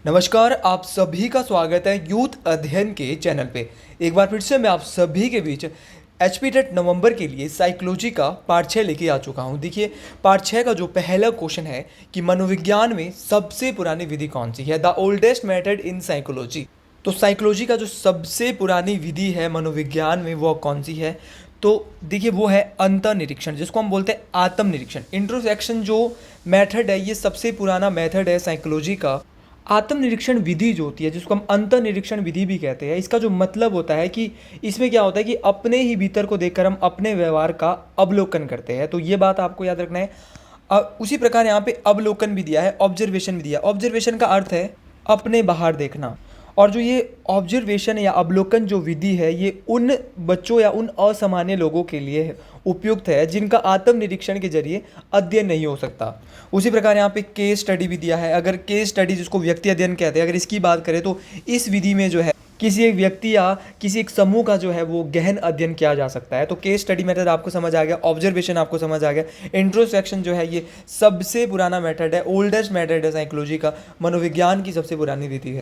नमस्कार, आप सभी का स्वागत है यूथ अध्ययन के चैनल पे। एक बार फिर से मैं आप सभी के बीच एचपी टेट नवंबर के लिए साइकोलॉजी का पार्ट 6 लेके आ चुका हूँ। देखिए, पार्ट 6 का जो पहला क्वेश्चन है कि मनोविज्ञान में सबसे पुरानी विधि कौन सी है, the oldest method in psychology. तो साइकोलॉजी का जो सबसे पुरानी विधि है मनोविज्ञान में वो कौन सी है, तो देखिए वो है अंतर्निरीक्षण, जिसको हम बोलते हैं आत्मनिरीक्षण। इंट्रोस्पेक्शन जो मेथड है ये सबसे पुराना मेथड है साइकोलॉजी का। आत्मनिरीक्षण विधि जो होती है, जिसको हम अंतर्निरीक्षण विधि भी कहते हैं, इसका जो मतलब होता है कि इसमें क्या होता है कि अपने ही भीतर को देखकर हम अपने व्यवहार का अवलोकन करते हैं। तो ये बात आपको याद रखना है। उसी प्रकार यहाँ पे अवलोकन भी दिया है, ऑब्जर्वेशन भी दिया। ऑब्जर्वेशन का अर्थ है अपने बाहर देखना, और जो ये ऑब्जर्वेशन या अवलोकन जो विधि है ये उन बच्चों या उन असामान्य लोगों के लिए उपयुक्त है जिनका आत्मनिरीक्षण के जरिए अध्ययन नहीं हो सकता। उसी प्रकार यहाँ पे केस स्टडी भी दिया है। अगर केस स्टडी, जिसको व्यक्ति अध्ययन कहते हैं, अगर इसकी बात करें तो इस विधि में जो है किसी एक व्यक्ति या किसी एक समूह का जो है वो गहन अध्ययन किया जा सकता है। तो केस स्टडी मेथड आपको समझ आ गया, ऑब्जर्वेशन आपको समझ आ गया, इंट्रोस्पेक्शन जो है ये सबसे पुराना मेथड है, ओल्डेस्ट मेथड है साइकोलॉजी का, मनोविज्ञान की सबसे पुरानी विधि है।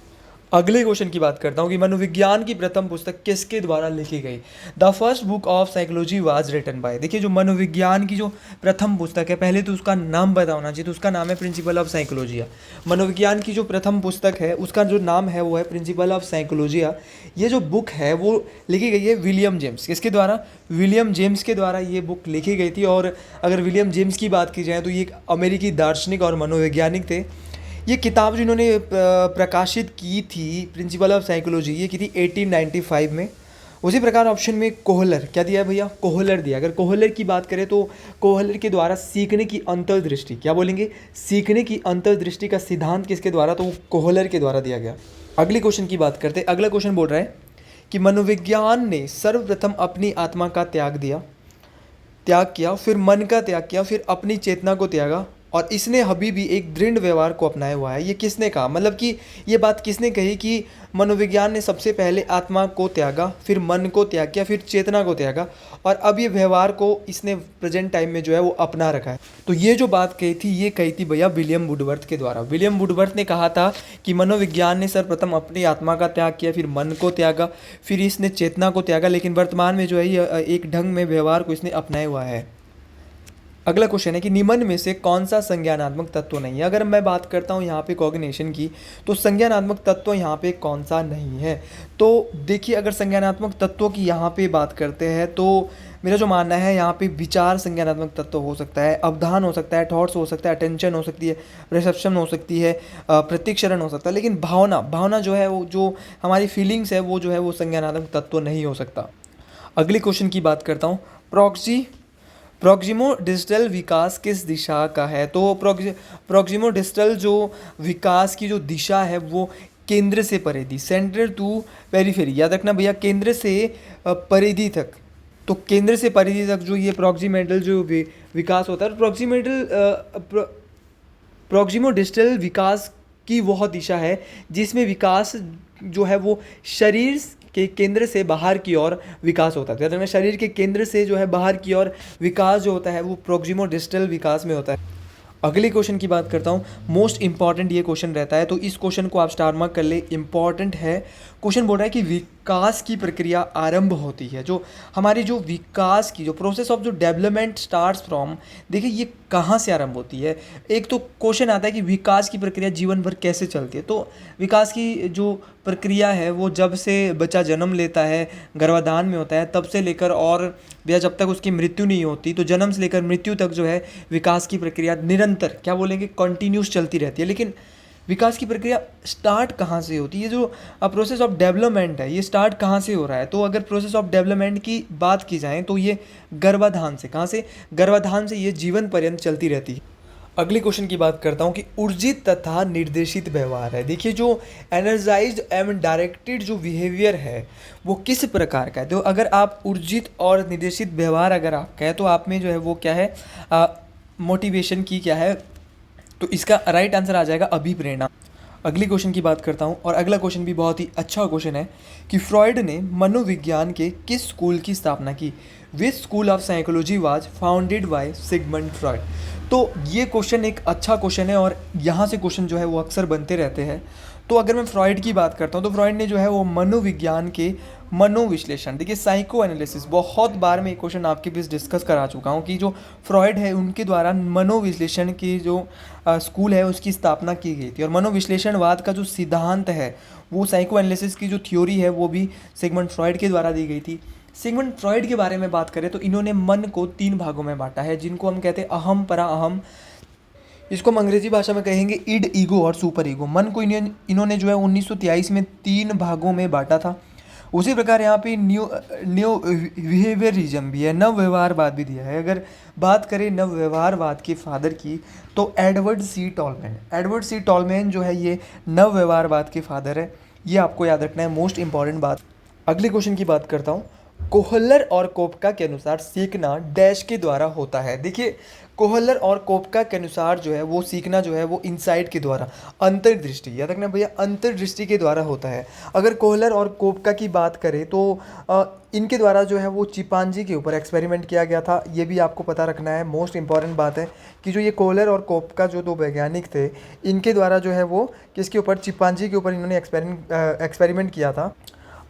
अगले क्वेश्चन की बात करता हूँ कि मनोविज्ञान की प्रथम पुस्तक किसके द्वारा लिखी गई। The first book of psychology was written by. देखिए, जो मनोविज्ञान की जो प्रथम पुस्तक है, पहले तो उसका नाम पता होना चाहिए, तो उसका नाम है प्रिंसिपल ऑफ साइकोलॉजिया। मनोविज्ञान की जो प्रथम पुस्तक है उसका जो नाम है वो है प्रिंसिपल ऑफ साइकोलॉजिया। ये जो बुक है वो लिखी गई है विलियम जेम्स। किसके द्वारा? विलियम जेम्स के द्वारा ये बुक लिखी गई थी। और अगर विलियम जेम्स की बात की जाए तो ये एक अमेरिकी दार्शनिक और मनोवैज्ञानिक थे। ये किताब जिन्होंने प्रकाशित की थी, प्रिंसिपल ऑफ साइकोलॉजी, ये की थी 1895 में। उसी प्रकार ऑप्शन में कोहलर, क्या दिया है भैया? कोहलर दिया। अगर कोहलर की बात करें तो कोहलर के द्वारा सीखने की अंतर्दृष्टि, क्या बोलेंगे? सीखने की अंतर्दृष्टि का सिद्धांत किसके द्वारा? तो वो कोहलर के द्वारा दिया गया। अगले क्वेश्चन की बात करते हैं। अगला क्वेश्चन बोल रहा है कि मनोविज्ञान ने सर्वप्रथम अपनी आत्मा का त्याग किया, फिर मन का त्याग किया, फिर अपनी चेतना को त्यागा, और इसने अभी भी एक दृढ़ व्यवहार को अपनाया हुआ है। ये किसने कहा? मतलब कि ये बात किसने कही कि मनोविज्ञान ने सबसे पहले आत्मा को त्यागा, फिर मन को त्याग किया, फिर चेतना को त्यागा, और अब ये व्यवहार को इसने प्रेजेंट टाइम में जो है वो अपना रखा है। तो ये जो बात कही थी ये कही थी भैया विलियम वुडवर्थ के द्वारा। विलियम वुडवर्थ ने कहा था कि मनोविज्ञान ने सर्वप्रथम अपनी आत्मा का त्याग किया, फिर मन को त्यागा, फिर इसने चेतना को त्यागा, लेकिन वर्तमान में जो है ये एक ढंग में व्यवहार को इसने अपनाया हुआ है। अगला क्वेश्चन है कि निम्न में से कौन सा संज्ञानात्मक तत्व नहीं है। अगर मैं बात करता हूँ यहाँ पे कॉग्निशन की, तो संज्ञानात्मक तत्व यहाँ पे कौन सा नहीं है। तो देखिए, अगर संज्ञानात्मक तत्वों की यहाँ पे बात करते हैं तो मेरा जो मानना है यहाँ पे विचार संज्ञानात्मक तत्व हो सकता है, अवधान हो सकता है, थॉट्स हो सकता है, अटेंशन हो सकती है, रिसेप्शन हो सकती है, प्रत्यक्षरण हो सकता है, लेकिन भावना जो है वो, जो हमारी फीलिंग्स है वो जो है वो संज्ञानात्मक तत्व नहीं हो सकता। अगले क्वेश्चन की बात करता हूँ। प्रॉक्सिमो डिजिटल विकास किस दिशा का है? तो प्रॉक्सिमो डिजिटल जो विकास की जो दिशा है वो केंद्र से परिधि, सेंटर टू पेरिफेरी। याद रखना भैया, केंद्र से परिधि तक। तो केंद्र से परिधि तक जो ये प्रॉक्सिमेटल जो विकास होता है, प्रॉक्सिमो डिजिटल विकास की वह दिशा है जिसमें विकास जो है वो शरीर के केंद्र से बाहर की ओर विकास होता है। तो शरीर के केंद्र से जो है बाहर की ओर विकास जो होता है वो प्रॉक्सिमो डिजिटल विकास में होता है। अगले क्वेश्चन की बात करता हूँ। मोस्ट इंपॉर्टेंट ये क्वेश्चन रहता है, तो इस क्वेश्चन को आप स्टार मार्क कर ले, इंपॉर्टेंट है। क्वेश्चन बोल रहा है कि विकास की प्रक्रिया आरंभ होती है, जो हमारी जो विकास की जो प्रोसेस ऑफ जो डेवलपमेंट स्टार्ट्स फ्रॉम, देखिए ये कहाँ से आरंभ होती है। एक तो क्वेश्चन आता है कि विकास की प्रक्रिया जीवन भर कैसे चलती है। तो विकास की जो प्रक्रिया है वो जब से बच्चा जन्म लेता है, गर्भाधान में होता है, तब से लेकर और जब तक उसकी मृत्यु नहीं होती, तो जन्म से लेकर मृत्यु तक जो है विकास की प्रक्रिया निरंतर, क्या बोलेंगे, कंटिन्यूस चलती रहती है। लेकिन विकास की प्रक्रिया स्टार्ट कहाँ से होती है? ये जो प्रोसेस ऑफ डेवलपमेंट है ये स्टार्ट कहाँ से हो रहा है? तो अगर प्रोसेस ऑफ डेवलपमेंट की बात की जाए तो ये गर्भाधान से, कहाँ से? गर्भाधान से ये जीवन पर्यंत चलती रहती है। अगले क्वेश्चन की बात करता हूँ कि ऊर्जित तथा निर्देशित व्यवहार है। देखिए, जो एनर्जाइज्ड एवं डायरेक्टेड जो बिहेवियर है वो किस प्रकार का है? तो अगर आप ऊर्जित और निर्देशित व्यवहार अगर आप कहें तो आप में जो है वो क्या है, मोटिवेशन की क्या है, तो इसका राइट आंसर आ जाएगा अभिप्रेरणा। अगली क्वेश्चन की बात करता हूँ, और अगला क्वेश्चन भी बहुत ही अच्छा क्वेश्चन है कि फ्रॉइड ने मनोविज्ञान के किस स्कूल की स्थापना की? Which school of psychology was founded by Sigmund Freud. तो ये क्वेश्चन एक अच्छा क्वेश्चन है और यहाँ से क्वेश्चन जो है वो अक्सर बनते रहते हैं। तो अगर मैं फ्रॉइड की बात करता हूँ तो फ्रॉइड ने जो है वो मनोविज्ञान के मनोविश्लेषण, देखिए साइको एनालिसिस, बहुत बार मैं ये क्वेश्चन आपके बीच डिस्कस करा चुका हूँ कि जो फ्रॉइड है उनके द्वारा मनोविश्लेषण की जो स्कूल है उसकी स्थापना की गई थी। और मनोविश्लेषणवाद का जो सिद्धांत है वो साइको एनालिसिस की जो थ्योरी है वो भी सिगमंड फ्रॉइड के द्वारा दी गई थी। सिगमंड फ्रॉइड के बारे में बात करें तो इन्होंने मन को 3 भागों में बांटा है, जिनको हम कहते हैं अहम, परा अहम। इसको हम अंग्रेजी भाषा में कहेंगे इड, ईगो और सुपर ईगो। मन को इन्होंने जो है 1923 में 3 भागों में बांटा था। उसी प्रकार यहाँ पे न्यू न्यू बिहेवियरिज्म भी है, नव व्यवहारवाद भी दिया है। अगर बात करें नव व्यवहारवाद के फादर की तो एडवर्ड सी टॉलमैन जो है ये नव व्यवहारवाद के फादर है। ये आपको याद रखना है, मोस्ट इंपॉर्टेंट बात। अगले क्वेश्चन की बात करता हूँ। कोहलर और कोपका के अनुसार सीखना डैश के द्वारा होता है। देखिए कोहलर और कोपका के अनुसार जो है वो सीखना जो है वो इनसाइट के द्वारा, अंतर्दृष्टि, याद रखना भैया, अंतर्दृष्टि के द्वारा होता है। अगर कोहलर और कोपका की बात करें तो इनके द्वारा जो है वो चिंपांजी के ऊपर एक्सपेरिमेंट किया गया था। ये भी आपको पता रखना है, मोस्ट इंपॉर्टेंट बात है कि जो ये कोहलर और कोपका जो 2 वैज्ञानिक थे, इनके द्वारा जो है वो किसके ऊपर, चिंपांजी के ऊपर इन्होंने एक्सपेरिमेंट किया था।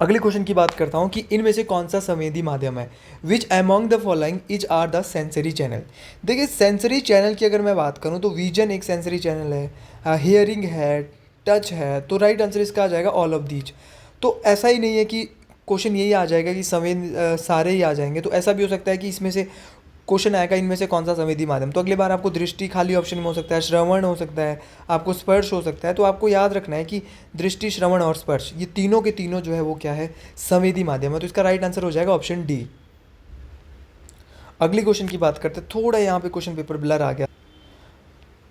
अगले क्वेश्चन की बात करता हूँ कि इनमें से कौन सा संवेदी माध्यम है। Which among the following is are the sensory channel. देखिए सेंसरी चैनल की अगर मैं बात करूँ तो विजन एक सेंसरी चैनल है, हियरिंग है, टच है, तो राइट आंसर इसका आ जाएगा ऑल ऑफ दीज। तो ऐसा ही नहीं है कि क्वेश्चन यही आ जाएगा कि सारे ही आ जाएंगे, तो ऐसा भी हो सकता है कि इसमें से क्वेश्चन आएगा इनमें से कौन सा संवेदी माध्यम। तो अगली बार आपको दृष्टि खाली ऑप्शन में हो सकता है, श्रवण हो सकता है, आपको स्पर्श हो सकता है। तो आपको याद रखना है कि दृष्टि, श्रवण और स्पर्श ये तीनों के तीनों जो है वो क्या है, संवेदी माध्यम है। तो इसका राइट आंसर हो जाएगा ऑप्शन डी। अगली क्वेश्चन की बात करते हैं। थोड़ा यहाँ पे क्वेश्चन पेपर ब्लर आ गया,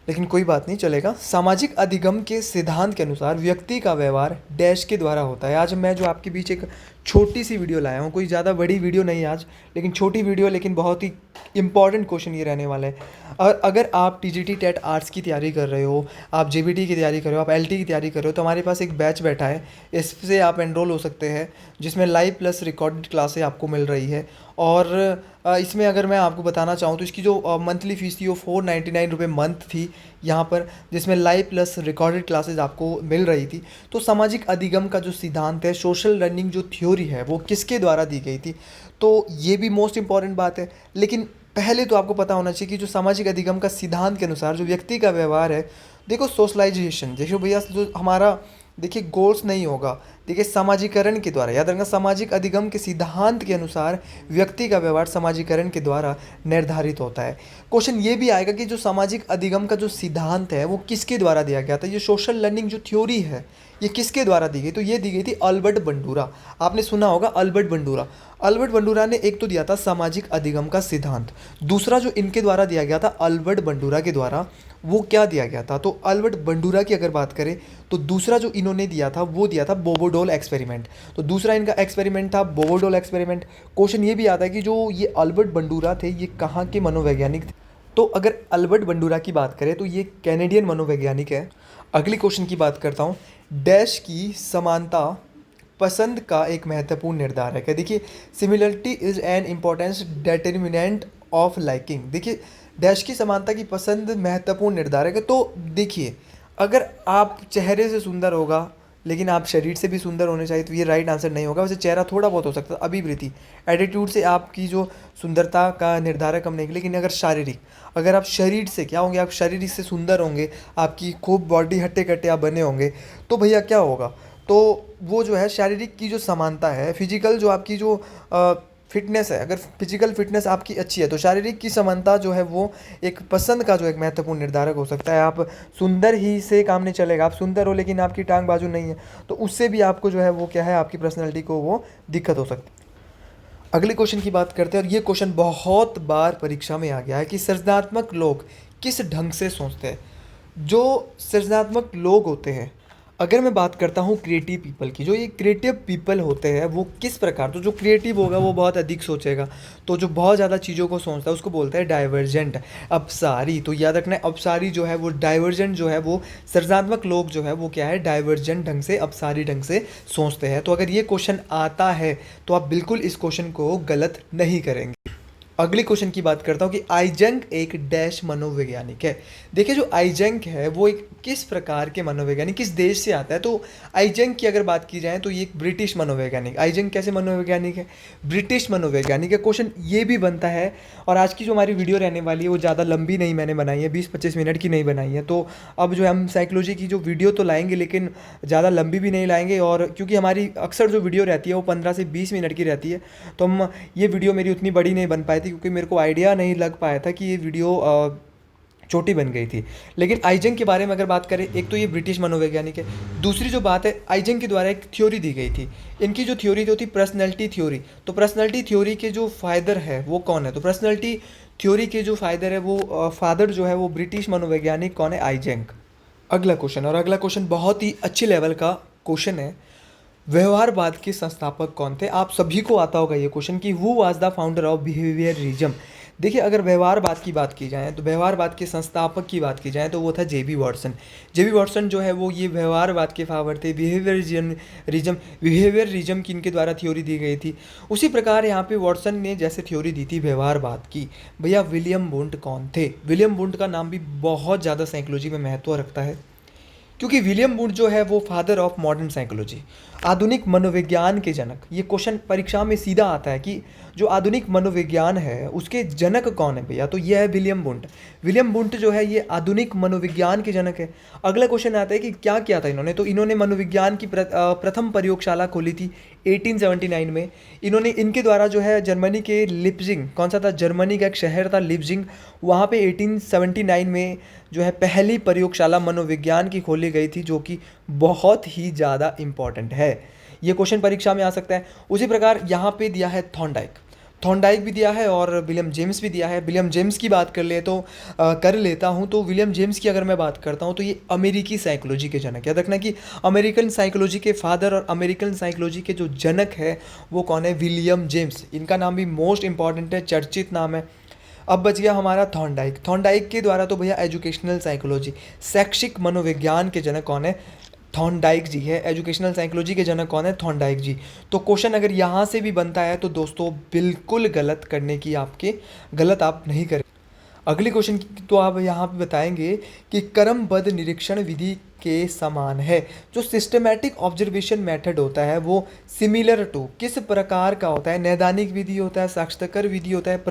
लेकिन कोई बात नहीं, चलेगा। सामाजिक अधिगम के सिद्धांत के अनुसार व्यक्ति का व्यवहार डैश के द्वारा होता है। आज मैं जो आपके बीच एक छोटी सी वीडियो लाया हूँ, कोई ज़्यादा बड़ी वीडियो नहीं आज, लेकिन छोटी वीडियो, लेकिन बहुत ही इंपॉर्टेंट क्वेश्चन ये रहने वाला है। और अगर आप टीजीटी टेट आर्ट्स की तैयारी कर रहे हो, आप जेबीटी की तैयारी कर रहे हो, आप एलटी की तैयारी कर रहे हो, तो हमारे पास एक बैच बैठा है, इससे आप एनरोल हो सकते हैं, जिसमें लाइव प्लस रिकॉर्डेड क्लासें आपको मिल रही है। और इसमें अगर मैं आपको बताना चाहूँ तो इसकी जो मंथली फ़ीस थी वो 499 रुपये मंथ थी यहाँ पर, जिसमें लाइव प्लस रिकॉर्डेड क्लासेस आपको मिल रही थी। तो सामाजिक अधिगम का जो सिद्धांत है, सोशल लर्निंग जो थ्योरी है, वो किसके द्वारा दी गई थी, तो ये भी मोस्ट इंपॉर्टेंट बात है। लेकिन पहले तो आपको पता होना चाहिए कि जो सामाजिक अधिगम का सिद्धांत के अनुसार जो व्यक्ति का व्यवहार है, देखो सोशलाइजेशन, देखो भैया जो हमारा देखिए गोल्स नहीं होगा, देखिए सामाजिकरण के द्वारा, याद रखना सामाजिक अधिगम के सिद्धांत के अनुसार व्यक्ति का व्यवहार सामाजिकरण के द्वारा निर्धारित होता है। क्वेश्चन ये भी आएगा कि जो सामाजिक अधिगम का जो सिद्धांत है वो किसके द्वारा दिया गया था, ये सोशल लर्निंग जो थ्योरी है ये किसके द्वारा दी गई, तो ये दी गई थी अल्बर्ट बंडूरा। आपने सुना होगा अल्बर्ट बंडूरा। अल्बर्ट बंडूरा ने एक तो दिया था सामाजिक अधिगम का सिद्धांत, दूसरा जो इनके द्वारा दिया गया था अल्बर्ट बंडूरा के द्वारा, वो क्या दिया गया था, तो अल्बर्ट बंडूरा की अगर बात करें तो दूसरा जो इन्होंने दिया था वो दिया था बोबोडोल एक्सपेरिमेंट। तो दूसरा इनका एक्सपेरिमेंट था बोबोडोल एक्सपेरिमेंट। क्वेश्चन ये भी आता है कि जो ये अल्बर्ट बंडूरा थे ये कहाँ के मनोवैज्ञानिक थे, तो अगर अल्बर्ट बंडूरा की बात करें तो ये कैनेडियन मनोवैज्ञानिक है। अगली क्वेश्चन की बात करता हूँ। डैश की समानता पसंद का एक महत्वपूर्ण निर्धारक है। देखिए similarity is an importance determinant of liking. देखिए डैश की समानता की पसंद महत्वपूर्ण निर्धारक है। तो देखिए अगर आप चेहरे से सुंदर होगा लेकिन आप शरीर से भी सुंदर होने चाहिए, तो ये राइट आंसर नहीं होगा। वैसे चेहरा थोड़ा बहुत हो सकता है, अभिवृत्ति, एटीट्यूड से आपकी जो सुंदरता का निर्धारक हम नहीं, लेकिन अगर शारीरिक, अगर आप शरीर से क्या होंगे, आप शारीरिक से सुंदर होंगे, आपकी खूब बॉडी हट्टे कट्टे आप बने होंगे, तो भैया क्या होगा, तो वो जो है शारीरिक की जो समानता है, फिजिकल जो आपकी जो फिटनेस है, अगर फिजिकल फिटनेस आपकी अच्छी है तो शारीरिक की समानता जो है वो एक पसंद का जो एक महत्वपूर्ण निर्धारक हो सकता है। आप सुंदर ही से काम नहीं चलेगा, आप सुंदर हो लेकिन आपकी टांग बाजू नहीं है, तो उससे भी आपको जो है वो क्या है, आपकी पर्सनैलिटी को वो दिक्कत हो सकती है। अगले क्वेश्चन की बात करते हैं, और ये क्वेश्चन बहुत बार परीक्षा में आ गया है कि सृजनात्मक लोग किस ढंग से सोचते हैं। जो सृजनात्मक लोग होते हैं, अगर मैं बात करता हूँ क्रिएटिव पीपल की, जो ये क्रिएटिव पीपल होते हैं वो किस प्रकार, तो जो क्रिएटिव होगा वो बहुत अधिक सोचेगा, तो जो बहुत ज़्यादा चीज़ों को सोचता है उसको बोलते हैं डाइवर्जेंट। अपसारी, तो याद रखना है अपसारी जो है वो डाइवर्जेंट जो है वो, सृजनात्मक लोग जो है वो क्या है, डाइवर्जेंट ढंग से, अपसारी ढंग से सोचते हैं। तो अगर ये क्वेश्चन आता है तो आप बिल्कुल इस क्वेश्चन को गलत नहीं करेंगे। अगले क्वेश्चन की बात करता हूँ कि आइजंक एक डैश मनोवैज्ञानिक है। देखिए जो आइजंक है वो एक किस प्रकार के मनोवैज्ञानिक, किस देश से आता है, तो आइजंक की अगर बात की जाए तो ये एक ब्रिटिश मनोवैज्ञानिक। आइजंक कैसे मनोवैज्ञानिक है? ब्रिटिश मनोवैज्ञानिक है। क्वेश्चन ये भी बनता है। और आज की जो हमारी वीडियो रहने वाली है वो ज़्यादा लंबी नहीं मैंने बनाई है, 20-25 मिनट की नहीं बनाई है। तो अब जो है हम साइकोलॉजी की जो वीडियो तो लाएंगे लेकिन ज़्यादा लंबी भी नहीं लाएंगे, और क्योंकि हमारी अक्सर जो वीडियो रहती है वो 15 से 20 मिनट की रहती है, तो हम ये वीडियो मेरी उतनी बड़ी नहीं बन पाई थी क्योंकि मेरे को आइडिया नहीं लग पाया था कि ये वीडियो छोटी बन गई थी। लेकिन आइजंक के बारे में अगर बात करें, एक तो ये ब्रिटिश मनोवैज्ञानिक है, दूसरी जो बात है आइजंक के द्वारा एक थ्योरी दी गई थी। इनकी जो थ्योरी थी पर्सनैलिटी थ्योरी। तो पर्सनैलिटी थ्योरी के जो फादर है वो कौन है? तो पर्सनैलिटी थ्योरी के जो फादर है वो फादर जो है वो ब्रिटिश मनोवैज्ञानिक कौन है? आइजंक। अगला क्वेश्चन, और अगला क्वेश्चन बहुत ही अच्छे लेवल का क्वेश्चन है। व्यवहारवाद के संस्थापक कौन थे? आप सभी को आता होगा ये क्वेश्चन कि who was the founder of behaviourism. देखिए अगर व्यवहारवाद की बात की जाए तो व्यवहारवाद के संस्थापक की बात की जाए तो वो था जेबी वॉटसन। जेबी वॉटसन जो है वो ये व्यवहारवाद के फावर थे। बिहेवियरिज्म की इनके द्वारा थ्योरी दी गई थी। उसी प्रकार यहाँ पे वॉटसन ने जैसे थ्योरी दी थी व्यवहारवाद की। भैया विलियम वुंट कौन थे? विलियम वुंट का नाम भी बहुत ज़्यादा साइकोलॉजी में महत्व रखता है, क्योंकि विलियम वुड जो है वो फादर ऑफ मॉडर्न साइकोलॉजी, आधुनिक मनोविज्ञान के जनक। ये क्वेश्चन परीक्षा में सीधा आता है कि जो आधुनिक मनोविज्ञान है उसके जनक कौन है भैया? तो ये है विलियम वुंट। विलियम वुंट जो है ये आधुनिक मनोविज्ञान के जनक है। अगला क्वेश्चन आता है कि क्या किया था इन्होंने? तो इन्होंने मनोविज्ञान की प्रथम प्रयोगशाला खोली थी 1879 में। इन्होंने इनके द्वारा जो है जर्मनी के लिप्जिंग, कौन सा था? जर्मनी का एक शहर था लिप्जिंग, वहाँ पे 1879 में जो है पहली प्रयोगशाला मनोविज्ञान की खोली गई थी, जो कि बहुत ही ज़्यादा इम्पॉर्टेंट है। ये क्वेश्चन परीक्षा में आ सकता है। उसी प्रकार यहाँ पे दिया है थॉर्नडाइक। थॉर्नडाइक भी दिया है और विलियम जेम्स भी दिया है। विलियम जेम्स की बात कर लेता हूँ तो विलियम जेम्स की अगर मैं बात करता हूँ तो ये अमेरिकी साइकोलॉजी के जनक। याद रखना कि अमेरिकन साइकोलॉजी के फादर और अमेरिकन साइकोलॉजी के जो जनक है वो कौन है? William James. इनका नाम भी मोस्ट इंपॉर्टेंट है, चर्चित नाम है। अब बच गया हमारा थॉर्नडाइक। थॉर्नडाइक के द्वारा तो भैया एजुकेशनल साइकोलॉजी, शैक्षिक मनोविज्ञान के जनक कौन है? थॉर्नडाइक जी है। एजुकेशनल साइकोलॉजी के जनक कौन है? थॉर्नडाइक जी। तो क्वेश्चन अगर यहाँ से भी बनता है तो दोस्तों बिल्कुल गलत करने की आपके, गलत आप नहीं करें। अगले क्वेश्चन तो आप यहाँ पे बताएंगे कि क्रमबद्ध निरीक्षण विधि के समान है। जो सिस्टमैटिक ऑब्जर्वेशन मेथड होता है वो सिमिलर टू किस प्रकार का होता है? नैदानिक विधि होता है, साक्षात्कार विधि होता है,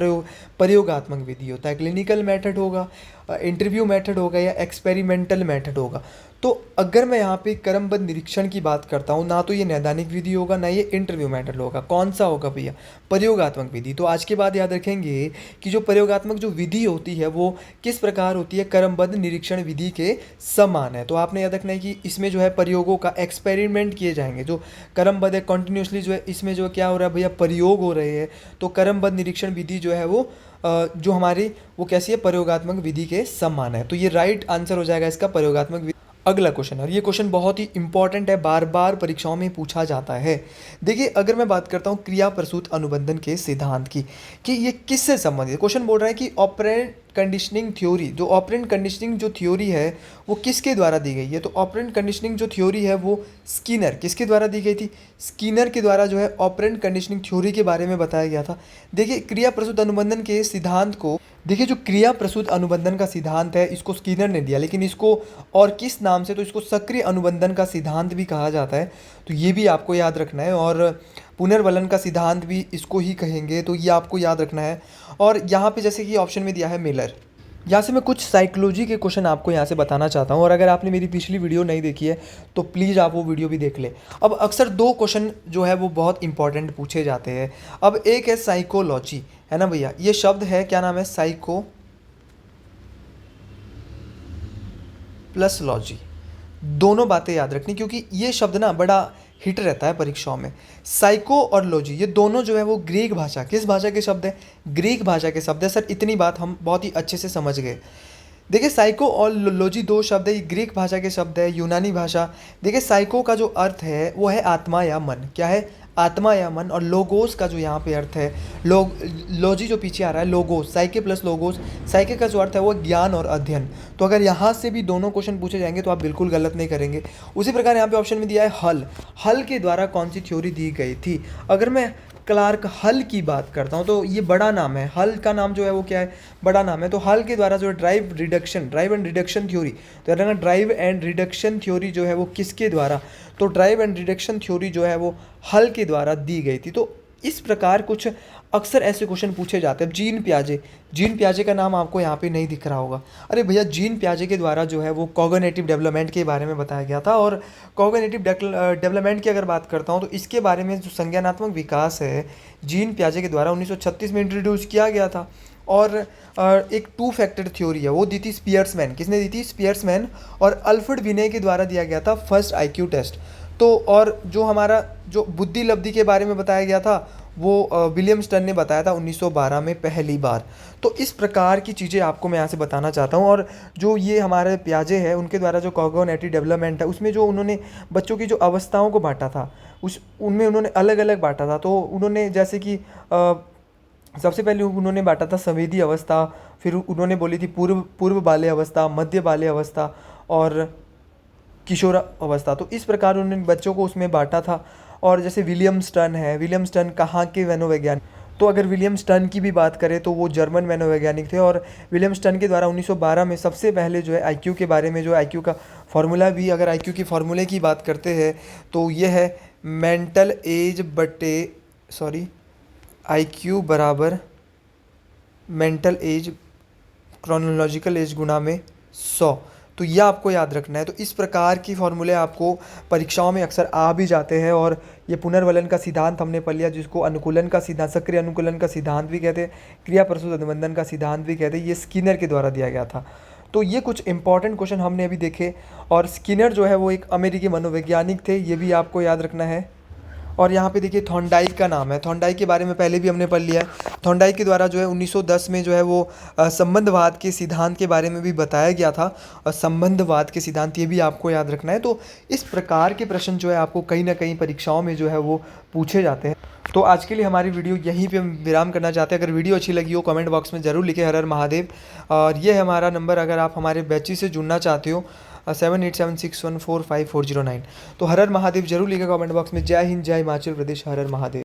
प्रयोगात्मक विधि होता है, क्लिनिकल मेथड होगा, इंटरव्यू मेथड होगा या एक्सपेरिमेंटल मेथड होगा। तो अगर मैं यहाँ पे क्रमबद्ध निरीक्षण की बात करता हूँ, ना तो ये नैदानिक विधि होगा ना ये इंटरव्यू मेथड होगा। कौन सा होगा भैया? प्रयोगात्मक विधि। तो आज के बाद याद रखेंगे कि जो प्रयोगात्मक जो विधि होती है वो किस प्रकार होती है? क्रमबद्ध निरीक्षण विधि के समान है। तो आपने याद रखना है कि इसमें जो है प्रयोगों का एक्सपेरिमेंट किए जाएंगे। जो क्रमबद्ध है कंटिन्यूसली जो है इसमें जो क्या हो रहा है भैया? प्रयोग हो रहे हैं। तो क्रमबद्ध निरीक्षण विधि जो है वो जो हमारी वो कैसी है? प्रयोगात्मक विधि के समान है। तो ये राइट आंसर हो जाएगा इसका, प्रयोगात्मक विधि। अगला क्वेश्चन, और ये क्वेश्चन बहुत ही इंपॉर्टेंट है, बार बार परीक्षाओं में पूछा जाता है। देखिए अगर मैं बात करता हूँ क्रिया प्रसूत अनुबंधन के सिद्धांत की कि ये किससे संबंधित है। क्वेश्चन बोल रहा है कि ऑपरेंट कंडीशनिंग थ्योरी, जो ऑपरेंट कंडीशनिंग जो थ्योरी है वो किसके द्वारा दी गई है? तो ऑपरेंट कंडीशनिंग जो थ्योरी है वो स्किनर, किसके द्वारा दी गई थी? स्किनर के द्वारा जो है ऑपरेंट कंडीशनिंग थ्योरी के बारे में बताया गया था। देखिए क्रिया प्रसूत अनुबंधन के सिद्धांत को, देखिए जो क्रिया प्रसूत अनुबंधन का सिद्धांत है इसको स्किनर ने दिया, लेकिन इसको और किस नाम से? तो इसको सक्रिय अनुबंधन का सिद्धांत भी कहा जाता है। तो ये भी आपको याद रखना है। और पुनर्वलन का सिद्धांत भी इसको ही कहेंगे, तो ये आपको याद रखना है। और यहाँ पे जैसे कि ऑप्शन में दिया है मिलर। यहाँ से मैं कुछ साइकोलॉजी के क्वेश्चन आपको यहाँ से बताना चाहता हूँ, और अगर आपने मेरी पिछली वीडियो नहीं देखी है तो प्लीज़ आप वो वीडियो भी देख लें। अब अक्सर दो क्वेश्चन जो है वो बहुत इंपॉर्टेंट पूछे जाते हैं। अब एक है साइकोलॉजी, है ना भैया? ये शब्द है, क्या नाम है? Psycho plus logy. दोनों बातें याद रखनी क्योंकि ये शब्द ना बड़ा हिट रहता है परीक्षाओं में। साइको और लॉजी ये दोनों जो है वो ग्रीक भाषा, किस भाषा के शब्द है? ग्रीक भाषा के शब्द है। सर इतनी बात हम बहुत ही अच्छे से समझ गए। देखिए साइको और लॉजी दो शब्द है, ये ग्रीक भाषा के शब्द है, यूनानी भाषा। देखिए साइको का जो अर्थ है वो है आत्मा या मन। क्या है? आत्मा या मन। और लोगोस का जो यहाँ पे अर्थ है, लॉजी जो पीछे आ रहा है, लोगोस, साइके प्लस लोगोस। साइके का जो अर्थ है वो ज्ञान और अध्ययन। तो अगर यहाँ से भी दोनों क्वेश्चन पूछे जाएंगे तो आप बिल्कुल गलत नहीं करेंगे। उसी प्रकार यहाँ पे ऑप्शन में दिया है हल। हल के द्वारा कौन सी थ्योरी दी गई थी? अगर मैं क्लार्क हल की बात करता हूँ तो ये बड़ा नाम है, हल का नाम जो है वो क्या है, बड़ा नाम है। तो हल के द्वारा जो है ड्राइव एंड रिडक्शन थ्योरी, तो याद रखना ड्राइव एंड रिडक्शन थ्योरी जो है वो किसके द्वारा, तो ड्राइव एंड रिडक्शन थ्योरी जो है वो हल के द्वारा दी गई थी। तो इस प्रकार कुछ अक्सर ऐसे क्वेश्चन पूछे जाते हैं। जीन प्याजे का नाम आपको यहाँ पे नहीं दिख रहा होगा। अरे भैया, जीन प्याजे के द्वारा जो है वो कॉग्निटिव डेवलपमेंट के बारे में बताया गया था। और कॉग्निटिव डेवलपमेंट की अगर बात करता हूँ तो इसके बारे में जो संज्ञानात्मक विकास है जीन प्याजे के द्वारा 1936 में इंट्रोड्यूस किया गया था। और एक टू फैक्टर थ्योरी है वो दी थी स्पियर्समैन, किसने दी थी, स्पियर्समैन। और अल्फ्रेड विनय के द्वारा दिया गया था फर्स्ट आईक्यू टेस्ट। तो और जो हमारा जो बुद्धि लब्धि के बारे में बताया गया था वो विलियम स्टर्न ने बताया था 1912 में पहली बार। तो इस प्रकार की चीज़ें आपको मैं यहाँ से बताना चाहता हूँ। और जो ये हमारे प्याजे हैं उनके द्वारा जो कॉग्निटिव डेवलपमेंट है उसमें जो उन्होंने बच्चों की जो अवस्थाओं को बांटा था उनमें उन्होंने अलग अलग बांटा था। तो उन्होंने जैसे कि सबसे पहले उन्होंने बांटा था संवेदी अवस्था, फिर उन्होंने बोली थी पूर्व बाल्य अवस्था, मध्य बाल्य अवस्था और किशोर अवस्था। तो इस प्रकार उन्होंने बच्चों को उसमें बांटा था। और जैसे विलियम स्टर्न कहाँ के मनोवैज्ञानिक, तो अगर विलियम स्टर्न की भी बात करें तो वो जर्मन मनोवैज्ञानिक थे। और विलियम स्टर्न के द्वारा 1912 में सबसे पहले जो है आईक्यू के बारे में, जो आईक्यू का फार्मूला भी, अगर आईक्यू की फार्मूले की बात करते हैं तो ये है मेंटल एज बटे आईक्यू बराबर मेंटल एज क्रोनोलॉजिकल एज गुणा में 100। तो ये आपको याद रखना है। तो इस प्रकार की फॉर्मूले आपको परीक्षाओं में अक्सर आ भी जाते हैं। और ये पुनर्वलन का सिद्धांत हमने पढ़ लिया, जिसको अनुकूलन का सिद्धांत, सक्रिय अनुकूलन का सिद्धांत भी कहते हैं, क्रिया प्रसूत अनुबंधन का सिद्धांत भी कहते हैं। ये स्किनर के द्वारा दिया गया था। तो ये कुछ इंपॉर्टेंट क्वेश्चन हमने अभी देखे। और स्किनर जो है वो एक अमेरिकी मनोवैज्ञानिक थे, ये भी आपको याद रखना है। और यहाँ पे देखिए थॉर्नडाइक का नाम है, थॉर्नडाइक के बारे में पहले भी हमने पढ़ लिया है। थॉर्नडाइक के द्वारा जो है 1910 में जो है वो संबंधवाद के सिद्धांत के बारे में भी बताया गया था। और संबंधवाद के सिद्धांत ये भी आपको याद रखना है। तो इस प्रकार के प्रश्न जो है आपको कहीं ना कहीं परीक्षाओं में जो है वो पूछे जाते हैं। तो आज के लिए हमारी वीडियो यहीं पे हम विराम करना चाहते हैं। अगर वीडियो अच्छी लगी हो कमेंट बॉक्स में ज़रूर लिखें हर हर महादेव। और ये है हमारा नंबर, अगर आप हमारे बैचेस से जुड़ना चाहते हो 7876145409। तो हर हर महादेव जरूर लिखेगा कमेंट बॉक्स में। जय हिंद, जय हिमाचल प्रदेश, हर हर महादेव।